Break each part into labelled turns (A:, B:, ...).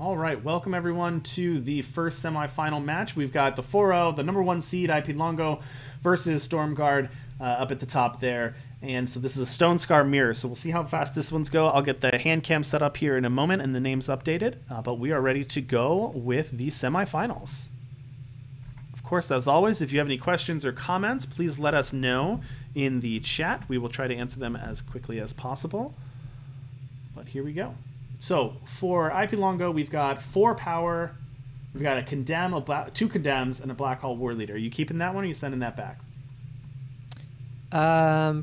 A: All right, welcome everyone to the first semifinal match. We've got the 4-0, the number 1 seed, iplongno, versus Stormguard up at the top there. And so this is a Stone Scar mirror, so we'll see how fast this one's go. I'll get the hand cam set up here in a moment and the names updated, but we are ready to go with the semifinals. Of course, as always, if you have any questions or comments, please let us know in the chat. We will try to answer them as quickly as possible. But here we go. So for iplongno, we've got 4 power, we've got a condemn, 2 condemns, and a black hole war leader. Are you keeping that one, or are you sending that back?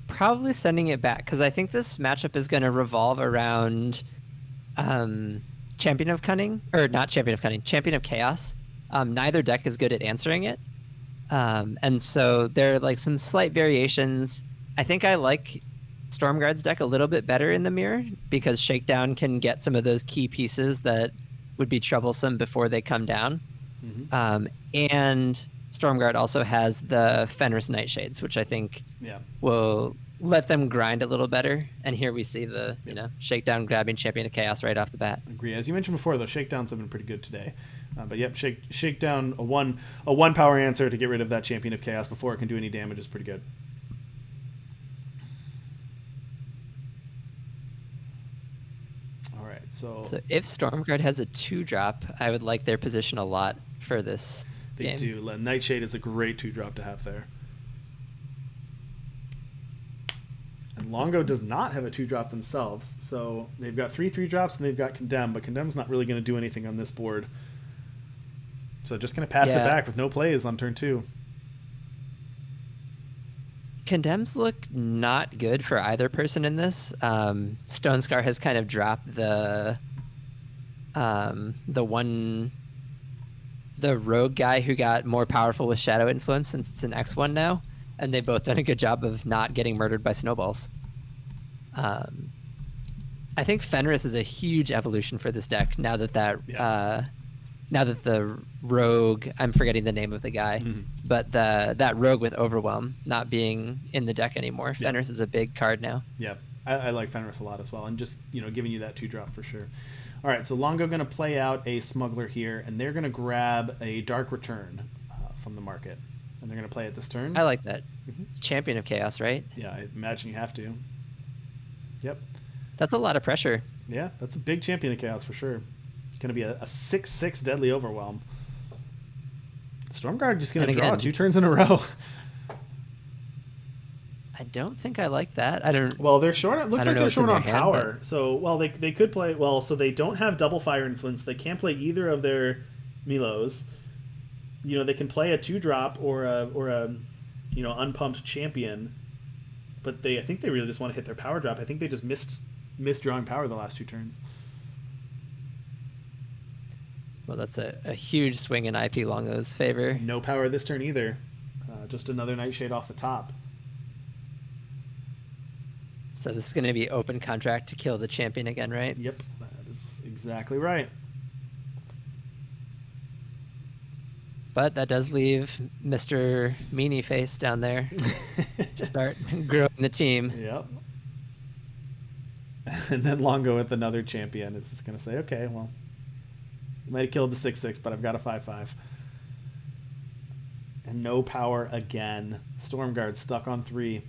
B: Probably sending it back, because I think this matchup is going to revolve around Champion of Cunning, or not Champion of Cunning, Champion of Chaos. Neither deck is good at answering it. And so there are like some slight variations. I think I like Stormguard's deck a little bit better in the mirror, because Shakedown can get some of those key pieces that would be troublesome before they come down. Mm-hmm. And Stormguard also has the Fenris Nightshades, which I think will let them grind a little better. And here we see the Shakedown grabbing Champion of Chaos right off the bat.
A: Agree. As you mentioned before, though, Shakedowns have been pretty good today. But yep, Shakedown, a one power answer to get rid of that Champion of Chaos before it can do any damage is pretty good. All right, so
B: if Stormguard has a 2-drop, I would like their position a lot for this game.
A: They do. Nightshade is a great 2-drop to have there. And Longo does not have a 2-drop themselves, so they've got 3 3-drops and they've got Condemn, but Condemn's not really going to do anything on this board. So just going to pass it back with no plays on turn 2.
B: Condemns look not good for either person in this. Stone Scar has kind of dropped the rogue guy who got more powerful with Shadow Influence, since it's an X1 now, and they've both done a good job of not getting murdered by snowballs. I think Fenris is a huge evolution for this deck now that now that the rogue, I'm forgetting the name of the guy, but that rogue with Overwhelm not being in the deck anymore. Fenris is a big card now.
A: Yeah, I like Fenris a lot as well, and just giving you that 2-drop for sure. All right, so Longo going to play out a Smuggler here, and they're going to grab a Dark Return from the market, and they're going to play it this turn.
B: I like that. Champion of Chaos, right?
A: Yeah, I imagine you have to. Yep.
B: That's a lot of pressure.
A: Yeah, that's a big Champion of Chaos for sure. Going to be a 6/6 Deadly Overwhelm. Stormguard just going to draw 2 turns in a row.
B: I don't think I like that. I don't.
A: Well, they're short. It looks like they're short on power.
B: But...
A: So, well, they could play. Well, so they don't have double Fire Influence. They can't play either of their Milos. They can play a 2-drop or a unpumped Champion. But I think they really just want to hit their power drop. I think they just missed drawing power the last 2 turns.
B: Well, that's a huge swing in iplongno's favor.
A: No power this turn either. Just another Nightshade off the top.
B: So this is going to be open contract to kill the champion again, right?
A: Yep, that is exactly right.
B: But that does leave Mr. Meanie Face down there to start growing the team.
A: Yep. And then Longo with another champion. It's just going to say, okay, well, you might have killed the 6/6, but I've got a 5/5. And no power again. Stormguard stuck on 3.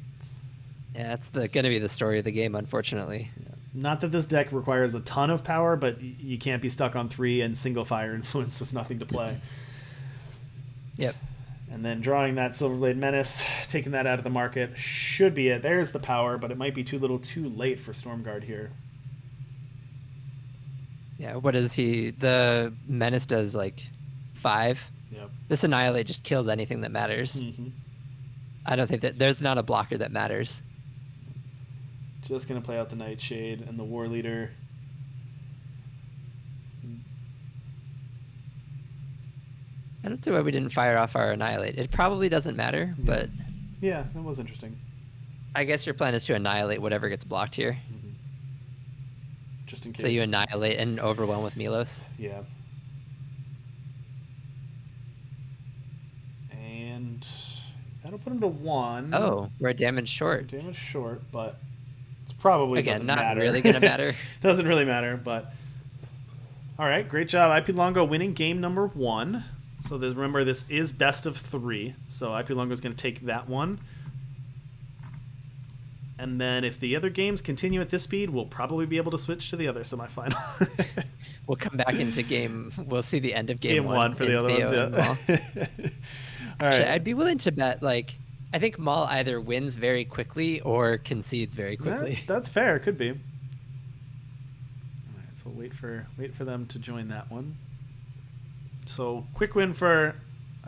B: Yeah, that's going to be the story of the game, unfortunately.
A: Yeah. Not that this deck requires a ton of power, but you can't be stuck on 3 and single Fire Influence with nothing to play.
B: Yep.
A: And then drawing that Silverblade Menace, taking that out of the market, should be it. There's the power, but it might be too late for Stormguard here.
B: Yeah, what is he? The Menace does like 5.
A: Yep.
B: This Annihilate just kills anything that matters. I don't think that there's not a blocker that matters.
A: Just going to play out the Nightshade and the War Leader.
B: I don't see why we didn't fire off our Annihilate. It probably doesn't matter, but...
A: Yeah, that was interesting.
B: I guess your plan is to annihilate whatever gets blocked here.
A: Just in case.
B: So you annihilate and overwhelm with Milos?
A: Yeah. And that'll put him to 1.
B: Oh, we're damage short.
A: Damage short, but it's probably
B: again
A: doesn't
B: not
A: matter.
B: really going to matter.
A: Doesn't really matter, but All right, great job. IP Longo winning game number 1. So remember, this is best of 3. So IP Longo is going to take that one. And then if the other games continue at this speed, we'll probably be able to switch to the other semifinal.
B: We'll come back into we'll see the end of game
A: one for the other ones, yeah. All right.
B: Actually, I'd be willing to bet, like, I think Maul either wins very quickly or concedes very quickly.
A: That's fair. It could be. All right, so we'll wait for them to join that one. So quick win for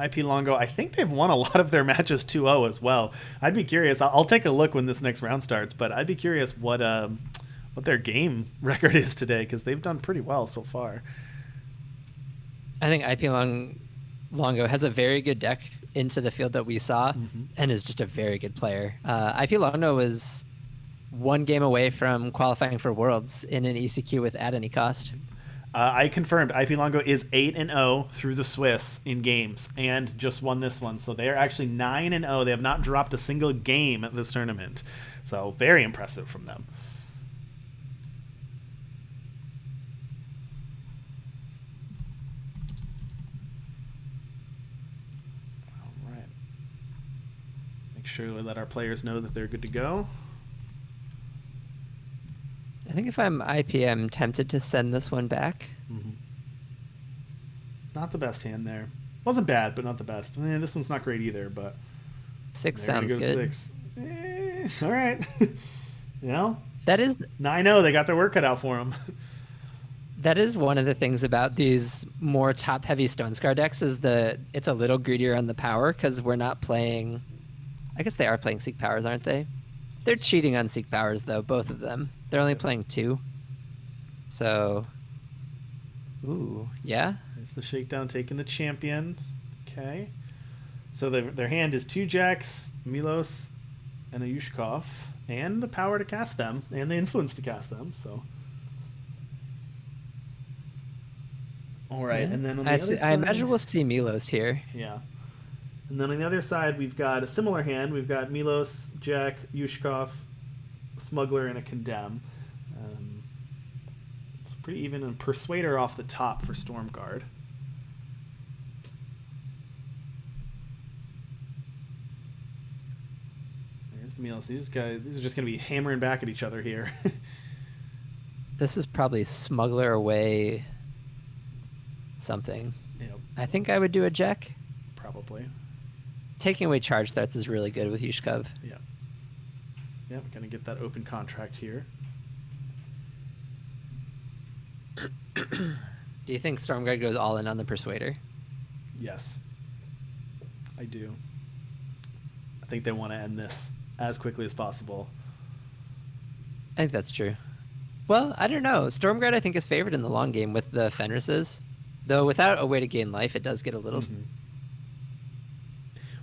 A: IP Longo. I think they've won a lot of their matches 2-0 as well. I'd be curious. I'll take a look when this next round starts, but I'd be curious what their game record is today, because they've done pretty well so far.
B: I think IP Longo has a very good deck into the field that we saw, and is just a very good player. IP Longo was 1 game away from qualifying for Worlds in an ECQ with at any cost.
A: I confirmed IP Longo is 8-0 through the Swiss in games and just won this one. So they are actually 9-0. They have not dropped a single game at this tournament. So very impressive from them. All right. Make sure we let our players know that they're good to go.
B: I think if I'm IP, I'm tempted to send this one back.
A: Not the best hand there. Wasn't bad, but not the best. This one's not great either, but
B: 6 sounds good.
A: 6. All right.
B: That is
A: 9-0. They got their work cut out for them.
B: That is one of the things about these more top-heavy Stonescar decks, is it's a little greedier on the power, because we're not playing... I guess they are playing Seek Powers, aren't they? They're cheating on Seek Powers, though, both of them. They're only playing 2. So... Ooh, yeah?
A: There's the Shakedown taking the champion. Okay. So their hand is 2 Jacks, Milos, and a Yushkov, and the power to cast them, and the influence to cast them, so... All right,
B: Yeah.
A: and then on the other side...
B: I imagine we'll see Milos here.
A: Yeah. And then on the other side, we've got a similar hand. We've got Milos, Jack, Yushkov, Smuggler, and a Condemn. It's pretty even, and Persuader off the top for Stormguard. There's the Milos. These are just going to be hammering back at each other here.
B: This is probably Smuggler away something.
A: Yep.
B: I think I would do a Jack.
A: Probably.
B: Taking away charge threats is really good with Yushkov.
A: Yeah. Yep, gonna get that open contract here.
B: Do you think Stormguard goes all in on the Persuader?
A: Yes. I do. I think they want to end this as quickly as possible.
B: I think that's true. Well, I don't know. Stormguard, I think, is favored in the long game with the Fenrises. Though without a way to gain life, it does get a little...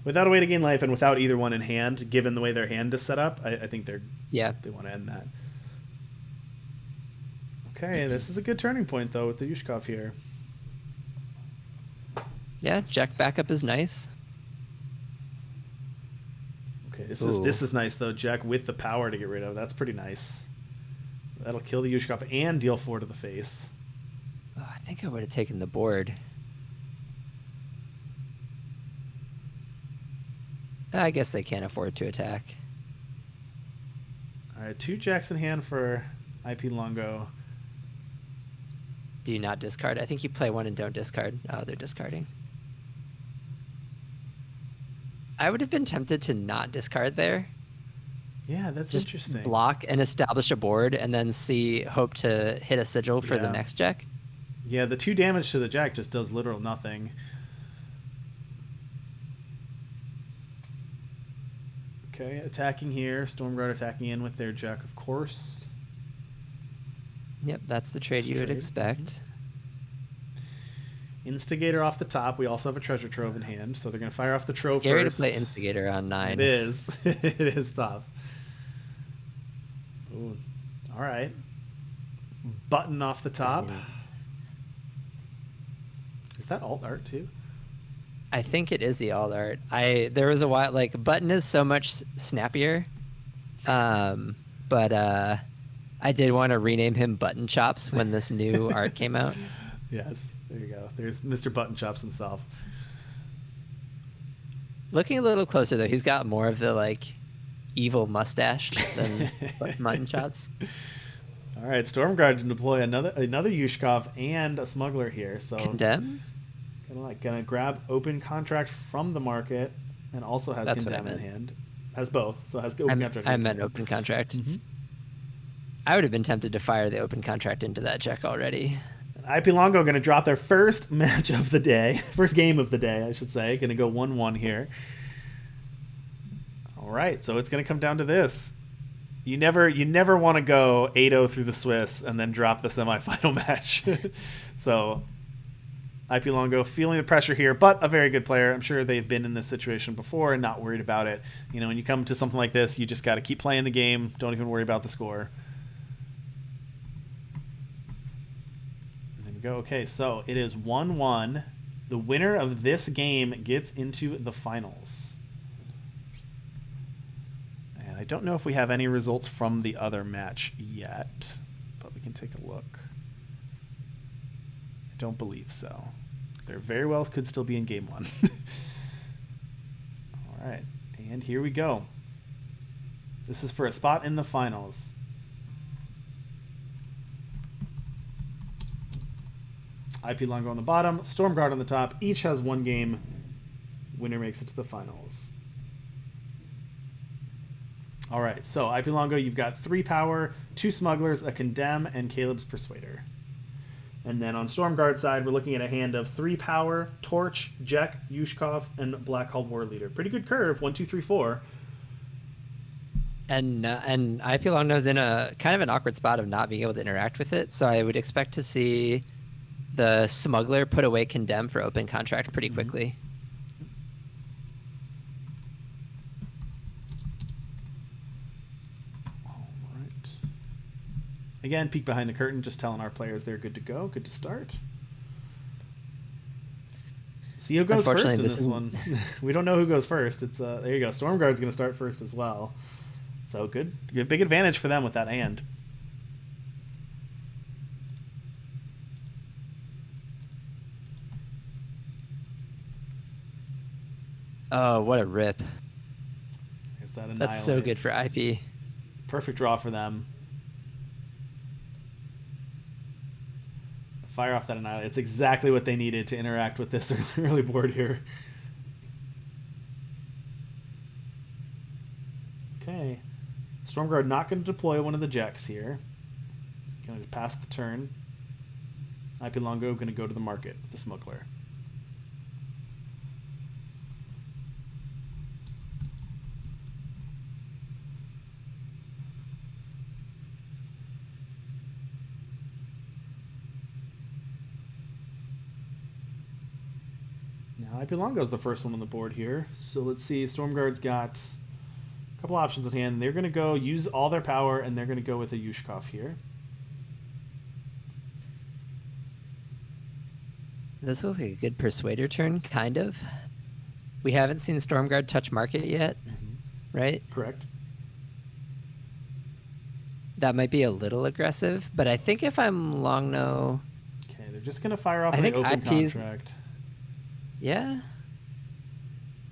A: Without a way to gain life and without either one in hand, given the way their hand is set up, I think they want to end that. Okay, this is a good turning point, though, with the Yushkov here.
B: Yeah, Jack backup is nice.
A: Okay, this is nice, though. Jack with the power to get rid of. That's pretty nice. That'll kill the Yushkov and deal 4 to the face.
B: Oh, I think I would have taken the board. I guess they can't afford to attack.
A: All right, 2 Jacks in hand for IP Longo.
B: Do you not discard? I think you play 1 and don't discard. Oh, they're discarding. I would have been tempted to not discard there.
A: Yeah, that's
B: Just
A: interesting.
B: block and establish a board, and then hope to hit a sigil for the next Jack.
A: Yeah, the 2 damage to the Jack just does literal nothing. Okay, attacking here. Stormguard attacking in with their Jack, of course.
B: Yep, that's the trade you would expect.
A: Instigator off the top. We also have a treasure trove in hand, so they're going to fire off the trove
B: Scary
A: first.
B: to play Instigator on 9.
A: It is. It is tough. Ooh. All right. Button off the top. Is that alt art too?
B: I think it is the alt art. There was a while, like, Button is so much snappier, but I did want to rename him Button Chops when this new art came out.
A: Yes, there you go. There's Mr. Button Chops himself.
B: Looking a little closer though, he's got more of the like evil mustache than mutton chops.
A: All right, Stormguard to deploy another Yushkov and a smuggler here. So
B: Condemn?
A: gonna grab open contract from the market, and also has
B: That's
A: condemn
B: what I
A: in
B: meant.
A: hand. Has both, so has open contract.
B: I meant open contract.
A: Mm-hmm.
B: I would have been tempted to fire the open contract into that check already.
A: IP Longo going to drop their first match of the day, first game of the day, I should say. Going to go 1-1 here. All right, so it's going to come down to this. You never want to go 8-0 through the Swiss and then drop the semifinal match. So IP Longo feeling the pressure here, but a very good player. I'm sure they've been in this situation before and not worried about it. You know, when you come to something like this, you just got to keep playing the game. Don't even worry about the score. Go. Okay, so it is 1-1. The winner of this game gets into the finals. And I don't know if we have any results from the other match yet, but we can take a look. I don't believe so. There very well could still be in game 1. All right, and here we go. This is for a spot in the finals. IP Longo on the bottom, Stormguard on the top. Each has one game. Winner makes it to the finals. All right, so IP Longo, you've got 3 power, 2 smugglers, a condemn, and Caleb's Persuader. And then on Stormguard side, we're looking at a hand of 3 power, Torch, Jek, Yushkov, and Black Hole War Leader. Pretty good curve, 1, 2, 3, 4.
B: And IP Longno's in a kind of an awkward spot of not being able to interact with it, so I would expect to see the smuggler put away condemn for open contract pretty quickly.
A: All right. Again, peek behind the curtain, just telling our players they're good to go, good to start. See who goes first in this one. We don't know who goes first. It's there you go. Stormguard's going to start first as well. So good big advantage for them with that hand.
B: Oh, what a rip.
A: That's
B: so good for IP.
A: Perfect draw for them. Fire off that Annihilate. It's exactly what they needed to interact with this early board here. Okay. Stormguard not going to deploy one of the Jeks here. Going to pass the turn. IP Longo going to go to the market with the Smuggler. Now IP Longo's the first one on the board here. So let's see. Stormguard's got a couple options at hand. They're going to go use all their power, and they're going to go with a Yushkov here.
B: This looks like a good Persuader turn, kind of. We haven't seen Stormguard touch market yet, right?
A: Correct.
B: That might be a little aggressive, but I think if I'm Longno...
A: Okay, they're just going to fire off the open contract.
B: Yeah.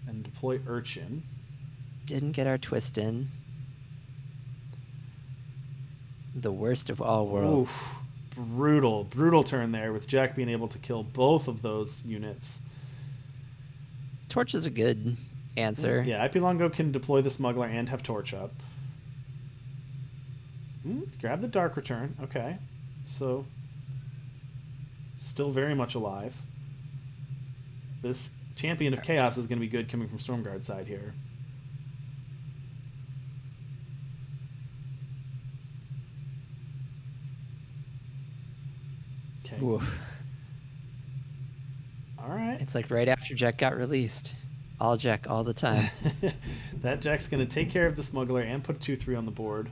A: And deploy Urchin.
B: Didn't get our twist in. The worst of all worlds.
A: Oof. Brutal turn there with Jack being able to kill both of those units.
B: Torch is a good answer.
A: Yeah, IP Longo can deploy the Smuggler and have Torch up. Grab the Dark Return. Okay. So, still very much alive. This Champion of Chaos is going to be good coming from Stormguard side here. Okay.
B: Oof.
A: All right.
B: It's like right after Jack got released. All Jack all the time.
A: That Jack's going to take care of the Smuggler and put 2-3 on the board.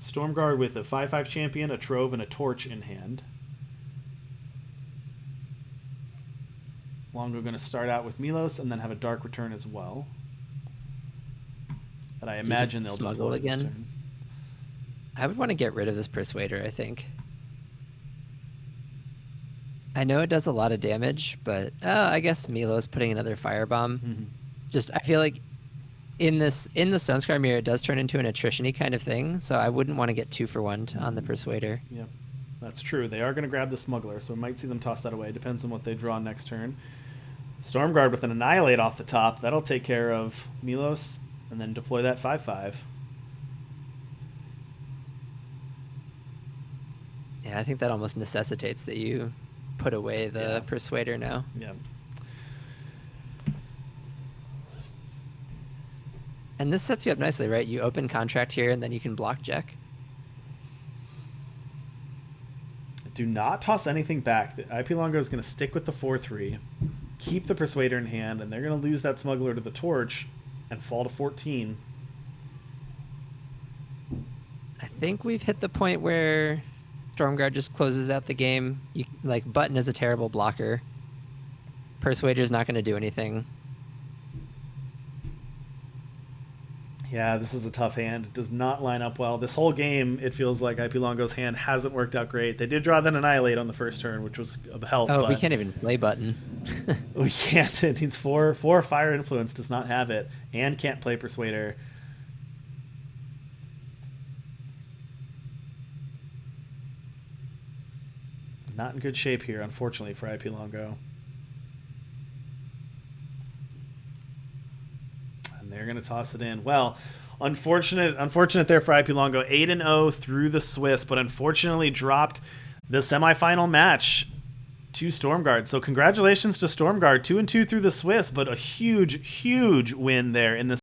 A: Stormguard with a 5/5 champion, a Trove, and a Torch in hand. Longo going to start out with Milos and then have a Dark Return as well. That I imagine they'll
B: smuggle
A: deploy
B: again.
A: this turn.
B: I would want to get rid of this Persuader, I think. I know it does a lot of damage, but I guess Milo's putting another Firebomb. Just, I feel like in the Stonescar mirror, it does turn into an attrition-y kind of thing, so I wouldn't want to get 2-for-1 on the Persuader.
A: Yeah, that's true. They are going to grab the Smuggler, so we might see them toss that away. Depends on what they draw next turn. Stormguard with an Annihilate off the top. That'll take care of Milos, and then deploy that 5/5.
B: Yeah, I think that almost necessitates that you put away the Persuader now.
A: Yeah.
B: And this sets you up nicely, right? You open Contract here, and then you can block Jack.
A: Do not toss anything back. The IP Longo is going to stick with the 4/3, keep the Persuader in hand, and they're going to lose that Smuggler to the Torch and fall to 14.
B: I think we've hit the point where Stormguard just closes out the game. Like, Button is a terrible blocker. Persuader's not going to do anything.
A: Yeah, this is a tough hand. It does not line up well. This whole game, it feels like IP Longo's hand hasn't worked out great. They did draw that Annihilate on the first turn, which was a help.
B: Oh,
A: but
B: we can't even play Button.
A: we can't. It needs four Fire Influence, does not have it, and can't play Persuader. Not in good shape here, unfortunately, for IP Longo. They're going to toss it in. Well, unfortunate there for IP Longo. 8-0 through the Swiss, but unfortunately dropped the semifinal match to Stormguard. So congratulations to Stormguard. 2-2 through the Swiss, but a huge, huge win there in the